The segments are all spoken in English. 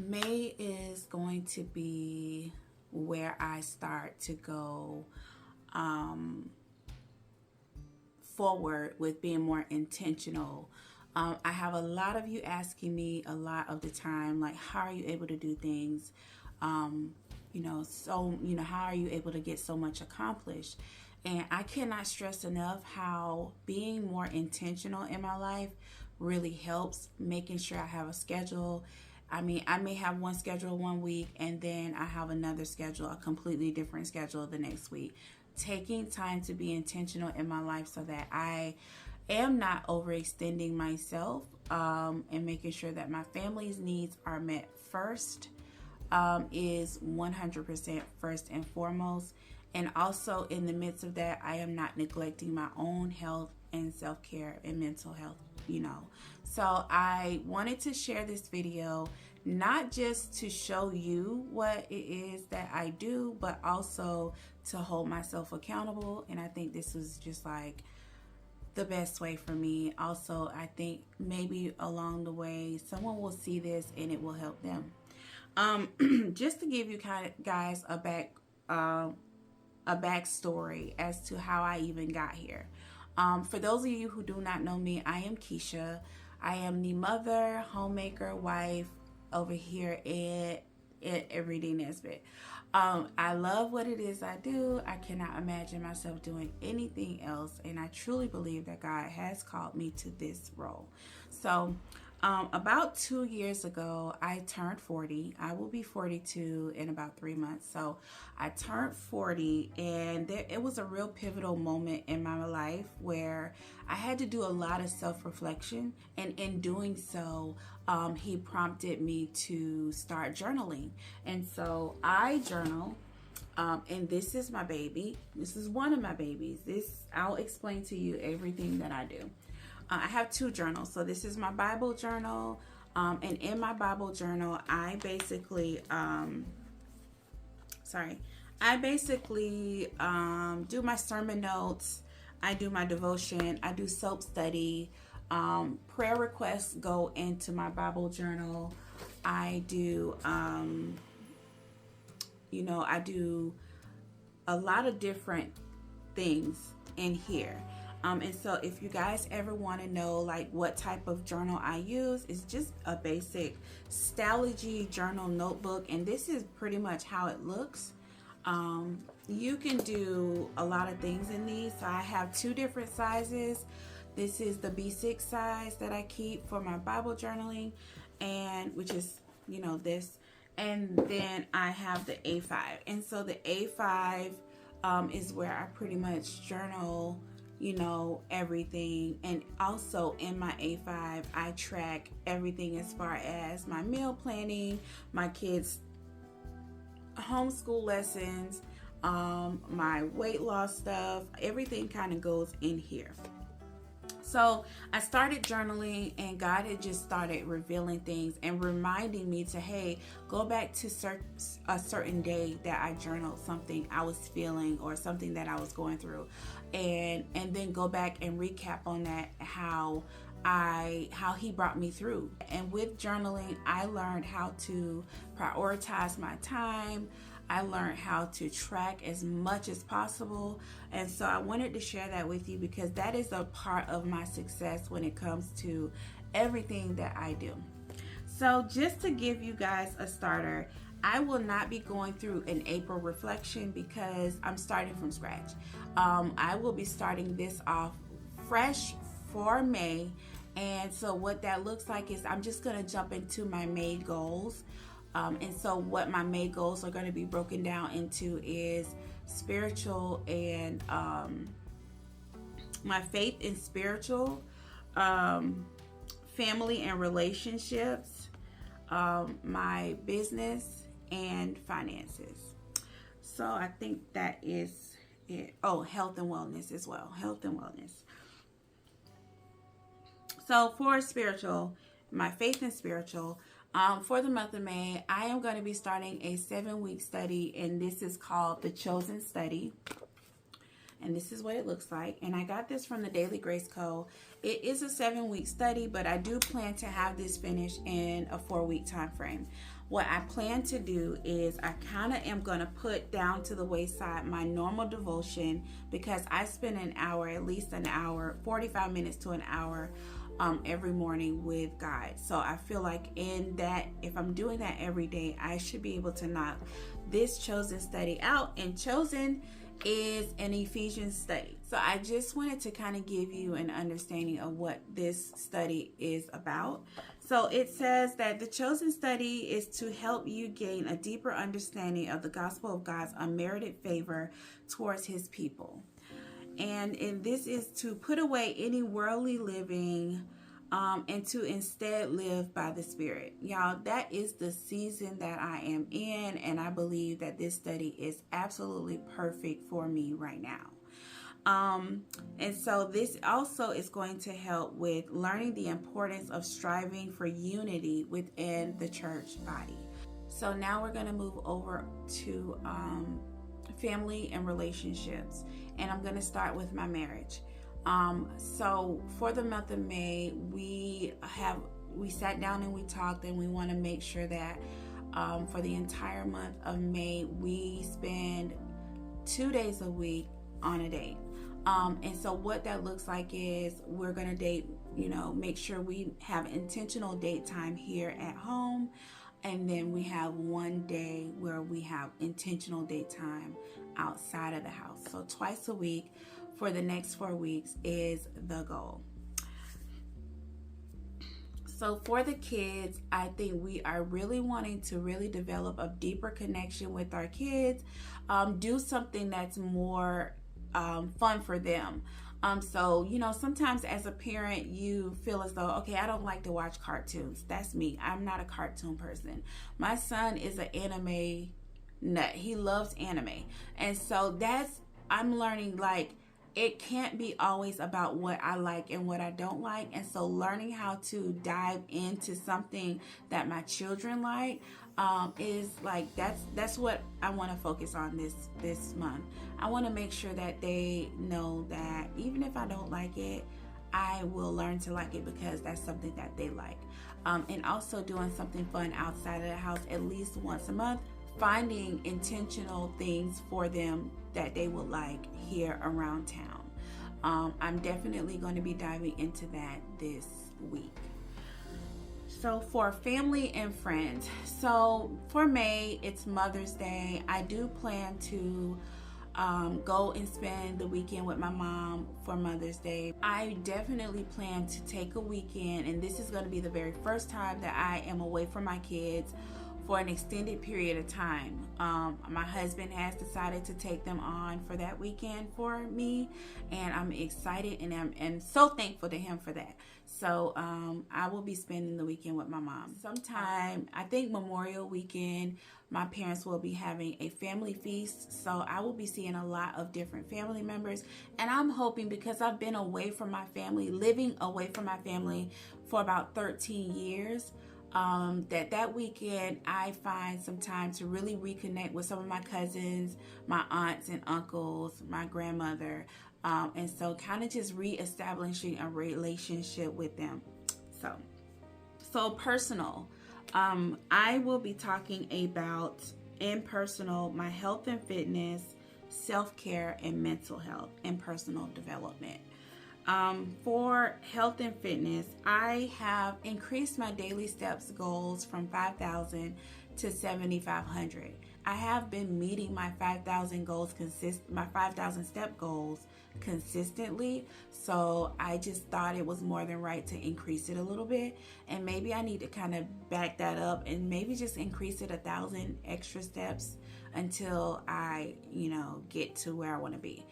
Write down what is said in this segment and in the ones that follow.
May is going to be where I start to go forward with being more intentional. I have a lot of you asking me a lot of the time, like, how are you able to do things? How are you able to get so much accomplished? And I cannot stress enough how being more intentional in my life really helps, making sure I have a schedule. I mean, I may have one schedule one week and then I have another schedule, a completely different schedule the next week. Taking time to be intentional in my life so that I am not overextending myself, and making sure that my family's needs are met first, is 100% first and foremost. And also in the midst of that, I am not neglecting my own health and self-care and mental health, So I wanted to share this video, not just to show you what it is that I do, but also to hold myself accountable. And I think this was just like the best way for me. Also, I think maybe along the way, someone will see this and it will help them. Just to give you guys a backstory as to how I even got here. For those of you who do not know me, I am Keisha. I am the mother, homemaker, wife over here at Everyday Nesbitt. I love what it is I do. I cannot imagine myself doing anything else, and I truly believe that God has called me to this role. So about 2 years ago, I turned 40. I will be 42 in about 3 months. So I turned 40, and it was a real pivotal moment in my life where I had to do a lot of self-reflection. And in doing so, he prompted me to start journaling. And so I journal. And this is my baby. This is one of my babies. I'll explain to you everything that I do. I have 2 journals. So this is my Bible journal. And in my Bible journal, I basically do my sermon notes. I do my devotion. I do soap study. Prayer requests go into my Bible journal. I do, I do a lot of different things in here. And so if you guys ever want to know like what type of journal I use, it's just a basic Stalogy journal notebook. And this is pretty much how it looks. You can do a lot of things in these. So I have 2 different sizes. This is the B6 size that I keep for my Bible journaling, and which is, this. And then I have the A5. And so the A5 is where I pretty much journal, everything. And also in my A5, I track everything as far as my meal planning, my kids' homeschool lessons, my weight loss stuff. Everything kind of goes in here. So I started journaling, and God had just started revealing things and reminding me to, hey, go back to a certain day that I journaled something I was feeling or something that I was going through, and then go back and recap on that, how he brought me through. And with journaling, I learned how to prioritize my time. I learned how to track as much as possible. And so I wanted to share that with you because that is a part of my success when it comes to everything that I do. So just to give you guys a starter, I will not be going through an April reflection because I'm starting from scratch. I will be starting this off fresh for May. And so what that looks like is I'm just going to jump into my May goals. And so what my May goals are going to be broken down into is spiritual and my faith in spiritual, family and relationships, my business and finances. So I think that is it. Oh, health and wellness as well. Health and wellness. So for spiritual, my faith in spiritual, for the month of May, I am going to be starting a 7-week study, and this is called The Chosen Study. And this is what it looks like. And I got this from the Daily Grace Co. It is a 7-week study, but I do plan to have this finished in a 4-week time frame. what I plan to do is I kind of am going to put down to the wayside my normal devotion, because I spend an hour, at least an hour, 45 minutes to an hour every morning with God. So I feel like in that, if I'm doing that every day, I should be able to knock this chosen study out. And chosen is an Ephesians study. So I just wanted to kind of give you an understanding of what this study is about. So it says that the chosen study is to help you gain a deeper understanding of the gospel of God's unmerited favor towards his people. And this is to put away any worldly living and to instead live by the Spirit. Y'all, that is the season that I am in, and I believe that this study is absolutely perfect for me right now. And so this also is going to help with learning the importance of striving for unity within the church body. So now we're going to move over to family and relationships, and I'm going to start with my marriage. So for the month of May, we sat down and we talked, and we want to make sure that for the entire month of May, we spend 2 days a week on a date. And so what that looks like is we're going to date, make sure we have intentional date time here at home. And then we have one day where we have intentional date time outside of the house. So twice a week for the next 4 weeks is the goal. So for the kids, I think we are really wanting to really develop a deeper connection with our kids, do something that's more fun for them. So, sometimes as a parent, you feel as though, okay, I don't like to watch cartoons. That's me. I'm not a cartoon person. My son is an anime nut. He loves anime. And so I'm learning, like, it can't be always about what I like and what I don't like. And so learning how to dive into something that my children like is like, that's what I want to focus on this month. I want to make sure that they know that even if I don't like it, I will learn to like it because that's something that they like. And also doing something fun outside of the house at least once a month, finding intentional things for them that they will like here around town. I'm definitely going to be diving into that this week. So for family and friends, so for May, it's Mother's Day. I do plan to go and spend the weekend with my mom for Mother's Day. I definitely plan to take a weekend, and this is going to be the very first time that I am away from my kids for an extended period of time. My husband has decided to take them on for that weekend for me, and I'm excited and I'm so thankful to him for that. So I will be spending the weekend with my mom. Sometime, I think Memorial Weekend, my parents will be having a family feast, so I will be seeing a lot of different family members. And I'm hoping, because I've been away from my family, living away from my family for about 13 years, that weekend I find some time to really reconnect with some of my cousins, my aunts and uncles, my grandmother, and so kind of just reestablishing a relationship with them. So personal. I will be talking about in personal my health and fitness, self-care, and mental health and personal development. For health and fitness, I have increased my daily steps goals from 5,000 to 7,500. I have been meeting my 5,000 step goals consistently, so I just thought it was more than right to increase it a little bit, and maybe I need to kind of back that up and maybe just increase it 1,000 extra steps until I, get to where I want to be.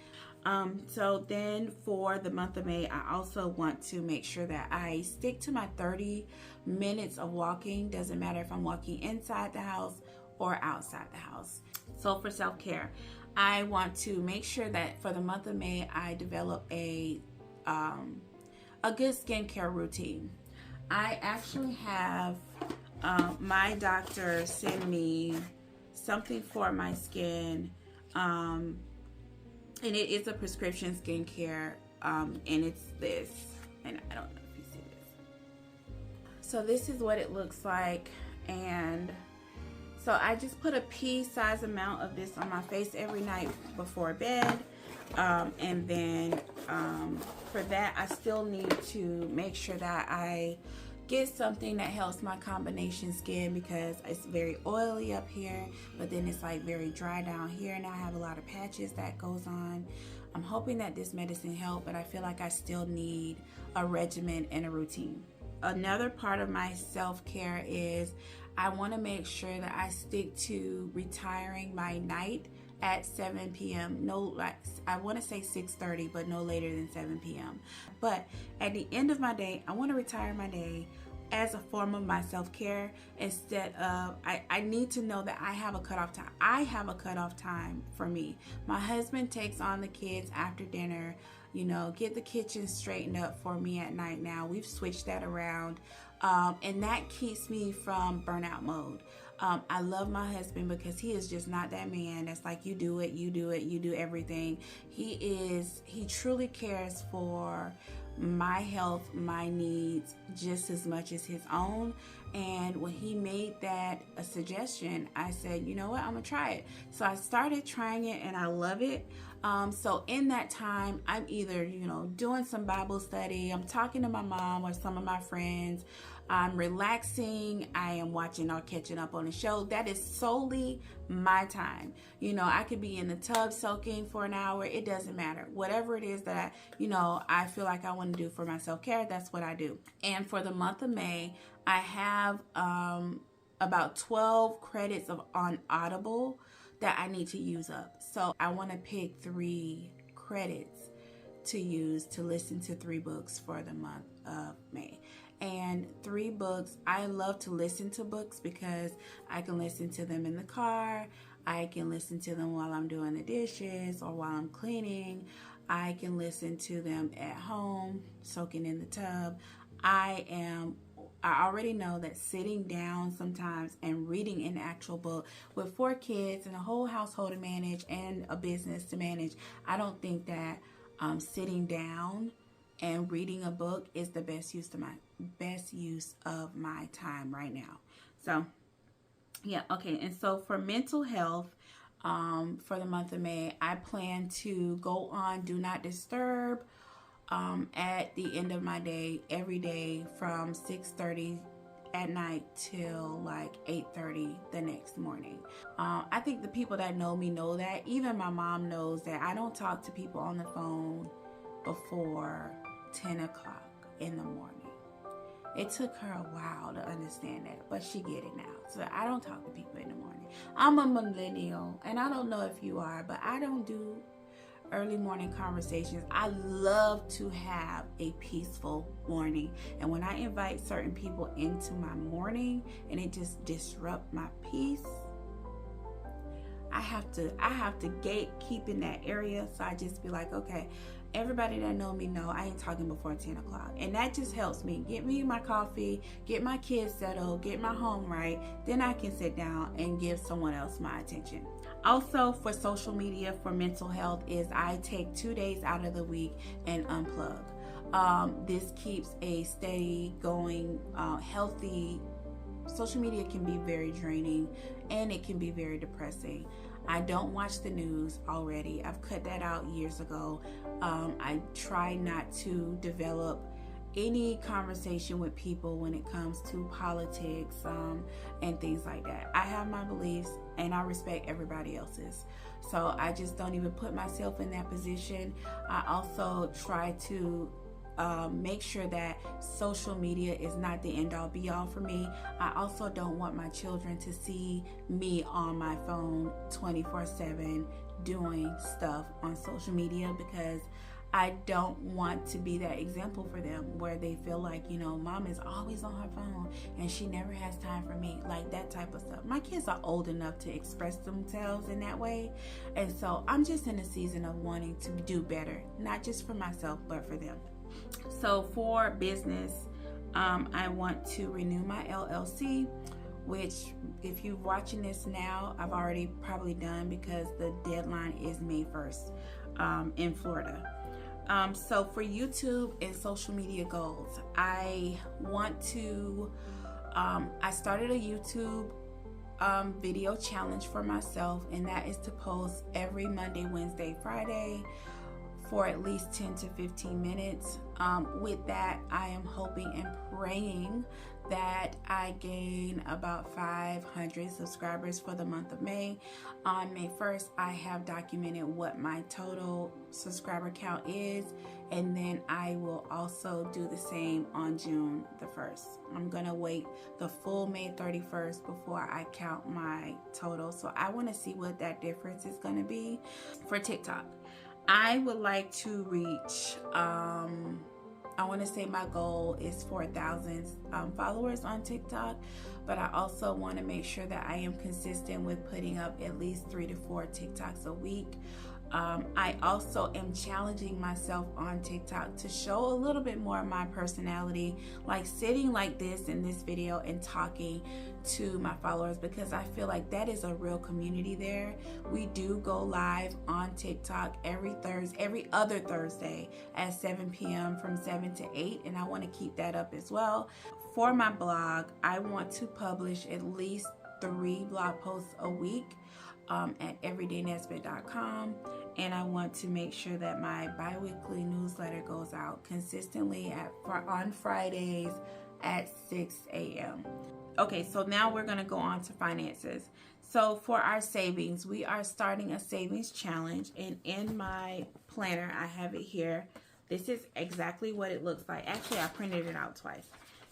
So then for the month of May, I also want to make sure that I stick to my 30 minutes of walking. Doesn't matter if I'm walking inside the house or outside the house. So for self-care, I want to make sure that for the month of May, I develop a good skincare routine. I actually have my doctor send me something for my skin, and it is a prescription skincare, and it's this, and I don't know if you see this. So this is what it looks like, and So I just put a pea-size amount of this on my face every night before bed. And then for that, I still need to make sure that I get something that helps my combination skin, because it's very oily up here, but then it's like very dry down here, and I have a lot of patches that goes on. I'm hoping that this medicine helps, but I feel like I still need a regimen and a routine. Another part of my self-care is I want to make sure that I stick to retiring my night at 7 p.m. No, like I want to say 6:30, but no later than 7 p.m. But at the end of my day, I want to retire my day as a form of my self-care, instead of I need to know that I have a cutoff time. I have a cutoff time for me. My husband takes on the kids after dinner, you know, get the kitchen straightened up for me at night now. We've switched that around, and that keeps me from burnout mode. I love my husband because he is just not that man that's like, you do it, you do it, you do everything. He truly cares for my health, my needs, just as much as his own. And when he made that a suggestion, I said, you know what, I'm gonna try it. So I started trying it and I love it. So in that time, I'm either, you know, doing some Bible study, I'm talking to my mom or some of my friends, I'm relaxing, I am watching or catching up on a show. That is solely my time. You know, I could be in the tub soaking for an hour. It doesn't matter. Whatever it is that, you know, I feel like I want to do for my self-care, that's what I do. And for the month of May, I have about 12 credits on Audible that I need to use up. So I want to pick 3 credits to use to listen to 3 books for the month of May. And 3 books, I love to listen to books because I can listen to them in the car, I can listen to them while I'm doing the dishes or while I'm cleaning, I can listen to them at home, soaking in the tub. I already know that sitting down sometimes and reading an actual book with 4 kids and a whole household to manage and a business to manage, I don't think that sitting down and reading a book is the best use of my time right now. So yeah, okay. And so for mental health, for the month of May, I plan to go on Do Not Disturb at the end of my day, every day from 6:30 at night till like 8:30 the next morning. I think the people that know me know that. Even my mom knows that I don't talk to people on the phone before 10 o'clock in the morning. It took her a while to understand that, but she get it now. So I don't talk to people in the morning. I'm a millennial, and I don't know if you are, but I don't do early morning conversations. I love to have a peaceful morning, and when I invite certain people into my morning and it just disrupt my peace, I have to gatekeep in that area. So I just be like, okay, everybody that know me know I ain't talking before 10 o'clock. And that just helps me get me my coffee, get my kids settled, get my home right. Then I can sit down and give someone else my attention. Also, for social media, for mental health, is I take 2 days out of the week and unplug. This keeps a steady going, healthy. Social media can be very draining and it can be very depressing. I don't watch the news already. I've cut that out years ago. I try not to develop any conversation with people when it comes to politics and things like that. I have my beliefs and I respect everybody else's. So I just don't even put myself in that position. I also try to make sure that social media is not the end-all be-all for me. I also don't want my children to see me on my phone 24/7 doing stuff on social media, because I don't want to be that example for them where they feel like, you know, mom is always on her phone and she never has time for me, like that type of stuff. My kids are old enough to express themselves in that way, and so I'm just in a season of wanting to do better, not just for myself but for them. So for business, I want to renew my LLC, which if you're watching this now, I've already probably done because the deadline is May 1st in Florida. So for YouTube and social media goals, I want to, I started a YouTube video challenge for myself, and that is to post every Monday, Wednesday, Friday for at least 10 to 15 minutes. With that, I am hoping and praying that I gain about 500 subscribers for the month of May. On May 1st, I have documented what my total subscriber count is, and then I will also do the same on June the 1st. I'm gonna wait the full May 31st before I count my total. So I want to see what that difference is gonna be for TikTok. I would like to reach, I want to say my goal is 4,000 followers on TikTok, but I also want to make sure that I am consistent with putting up at least 3 to 4 TikToks a week. I also am challenging myself on TikTok to show a little bit more of my personality, like sitting like this in this video and talking to my followers, because I feel like that is a real community there. We do go live on TikTok every other Thursday at 7 p.m. from 7 to 8, and I want to keep that up as well. For my blog, I want to publish at least 3 blog posts a week at everydaynesbitt.com, and I want to make sure that my bi-weekly newsletter goes out consistently on Fridays at 6 a.m. Okay, so now we're going to go on to finances. So for our savings, we are starting a savings challenge, and in my planner, I have it here. This is exactly what it looks like. Actually, I printed it out twice.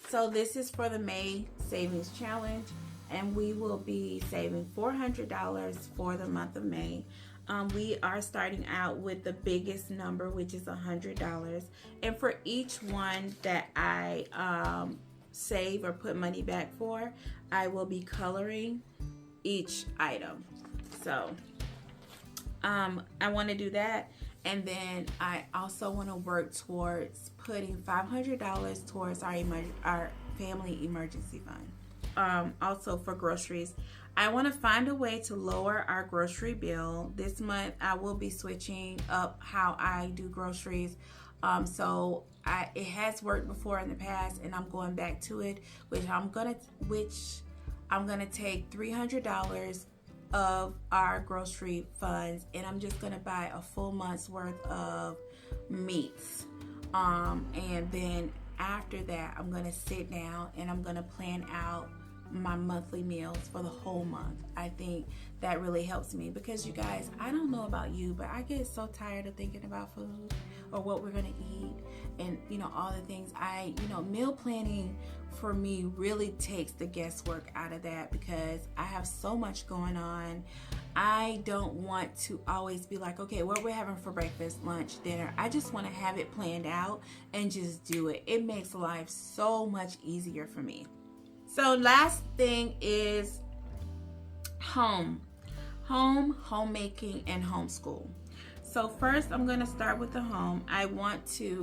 So this is for the May savings challenge, and we will be saving $400 for the month of May. We are starting out with the biggest number, which is $100. And for each one that I save or put money back for, I will be coloring each item. So I want to do that. And then I also want to work towards putting $500 towards our family emergency fund. Also for groceries, I want to find a way to lower our grocery bill. This month I will be switching up how I do groceries. It has worked before in the past, and I'm going back to it, which I'm gonna take $300 of our grocery funds, and I'm just gonna buy a full month's worth of meats. And then after that, I'm gonna sit down and I'm gonna plan out my monthly meals for the whole month. I think that really helps me, because you guys, I don't know about you, but I get so tired of thinking about food or what we're gonna eat and all the things. Meal planning for me really takes the guesswork out of that, because I have so much going on. I don't want to always be like, okay, what we're having for breakfast, lunch, dinner. I just want to have it planned out and just do it. It makes life so much easier for me. So last thing is homemaking, and homeschool. So first I'm going to start with the home.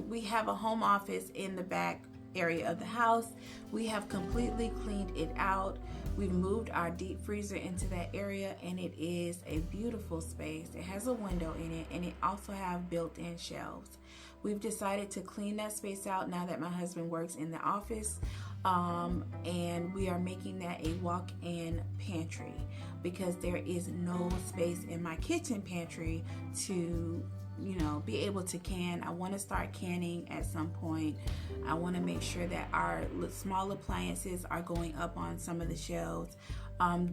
We have a home office in the back area of the house. We have completely cleaned it out. We've moved our deep freezer into that area, and it is a beautiful space. It has a window in it, and it also have built-in shelves. We've decided to clean that space out now that my husband works in the office. And we are making that a walk-in pantry, because there is no space in my kitchen pantry to be able to can. I want to start canning at some point. I want to make sure that our small appliances are going up on some of the shelves.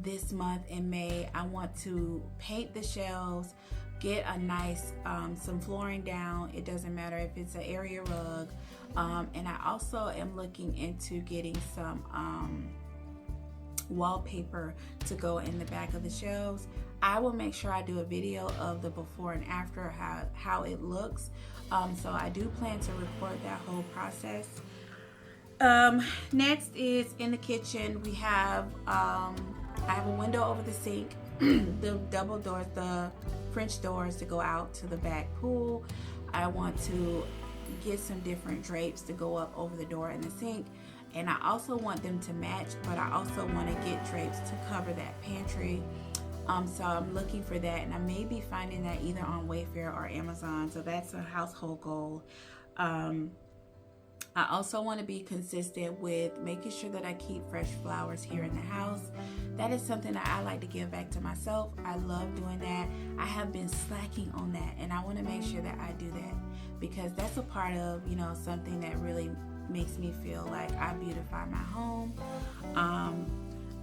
This month in May, I want to paint the shelves, get a nice some flooring down. It doesn't matter if it's an area rug. And I also am looking into getting some wallpaper to go in the back of the shelves. I will make sure I do a video of the before and after, how it looks. So I do plan to record that whole process. Next is in the kitchen. We have I have a window over the sink, the double doors, the French doors to go out to the back pool. I want to get some different drapes to go up over the door and the sink, and I also want them to match, but I also want to get drapes to cover that pantry. So I'm looking for that, and I may be finding that either on Wayfair or Amazon. So that's a household goal. I also want to be consistent with making sure that I keep fresh flowers here in the house. That is something that I like to give back to myself. I love doing that. I have been slacking on that, and I want to make sure that I do that, because that's a part of, you know, something that really makes me feel like I beautify my home.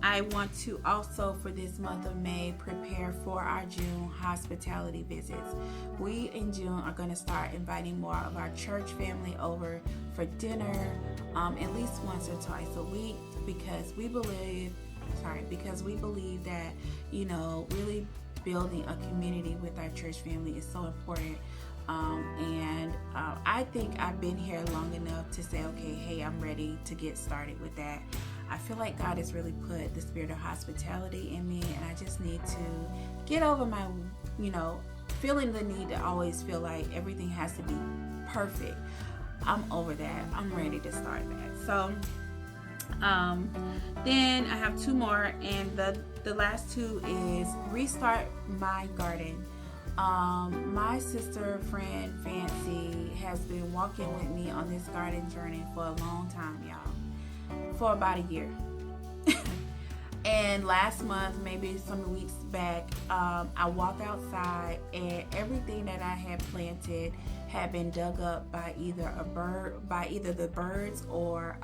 I want to also, for this month of May, prepare for our June hospitality visits. We in June are going to start inviting more of our church family over for dinner, at least once or twice a week, because we believe that, you know, really building a community with our church family is so important. I think I've been here long enough to say, okay, hey, I'm ready to get started with that. I feel like God has really put the spirit of hospitality in me, and I just need to get over my, you know, feeling the need to always feel like everything has to be perfect. I'm over that. I'm ready to start that. So, then I have two more, and the last two is restart my garden. My sister friend Fancy has been walking with me on this garden journey for a long time, y'all, for about a year. And last month, maybe some weeks back, I walked outside and everything that I had planted had been dug up by either the birds or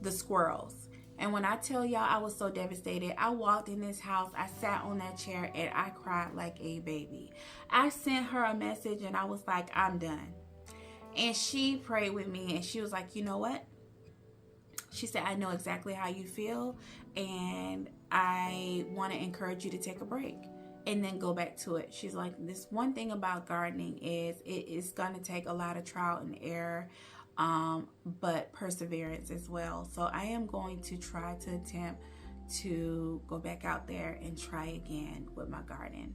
the squirrels. And when I tell y'all I was so devastated, I walked in this house, I sat on that chair, and I cried like a baby. I sent her a message and I was like, I'm done. And she prayed with me and she was like, you know what? She said, I know exactly how you feel, and I want to encourage you to take a break and then go back to it. She's like, this one thing about gardening is it is going to take a lot of trial and error, but perseverance as well. So I am going to try to attempt to go back out there and try again with my garden.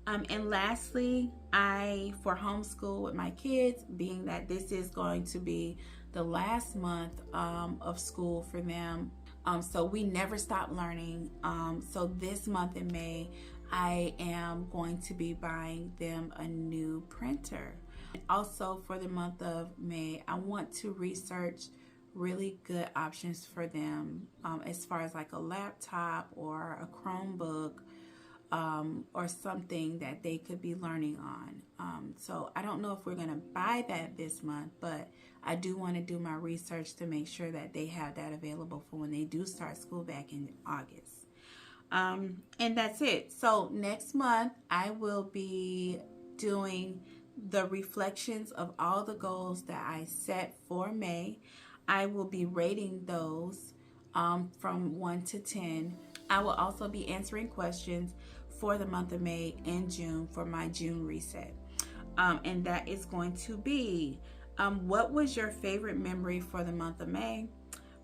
And lastly, for homeschool with my kids, being that this is going to be the last month of school for them, so we never stop learning. So this month in May, I am going to be buying them a new printer. Also, for the month of May, I want to research really good options for them, as far as like a laptop or a Chromebook, or something that they could be learning on. So I don't know if we're going to buy that this month, but I do want to do my research to make sure that they have that available for when they do start school back in August. And that's it. So next month I will be doing the reflections of all the goals that I set for May. I will be rating those from 1 to 10. I will also be answering questions for the month of May and June for my June reset. And that is going to be, what was your favorite memory for the month of May?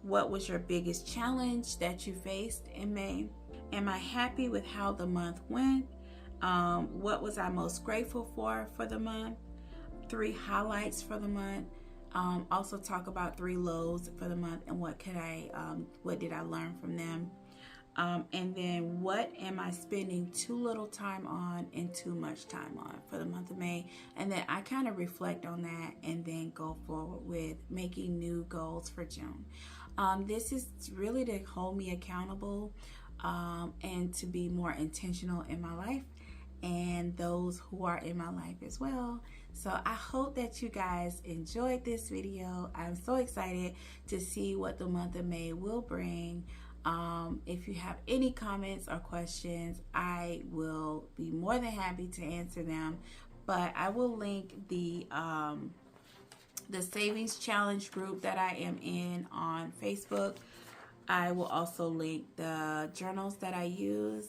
What was your biggest challenge that you faced in May? Am I happy with how the month went? What was I most grateful for the month? 3 highlights for the month. Also talk about 3 lows for the month and what did I learn from them? And then what am I spending too little time on and too much time on for the month of May? And then I kind of reflect on that and then go forward with making new goals for June. This is really to hold me accountable, and to be more intentional in my life and those who are in my life as well. So I hope that you guys enjoyed this video. I'm so excited to see what the month of May will bring. If you have any comments or questions, I will be more than happy to answer them. But I will link the Savings Challenge group that I am in on Facebook. I will also link the journals that I use,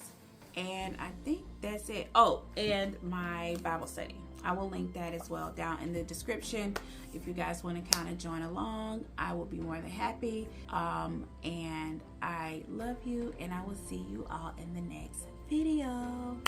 and I think that's it. Oh, and my Bible study. I will link that as well down in the description. If you guys want to kind of join along, I will be more than happy. And I love you, and I will see you all in the next video.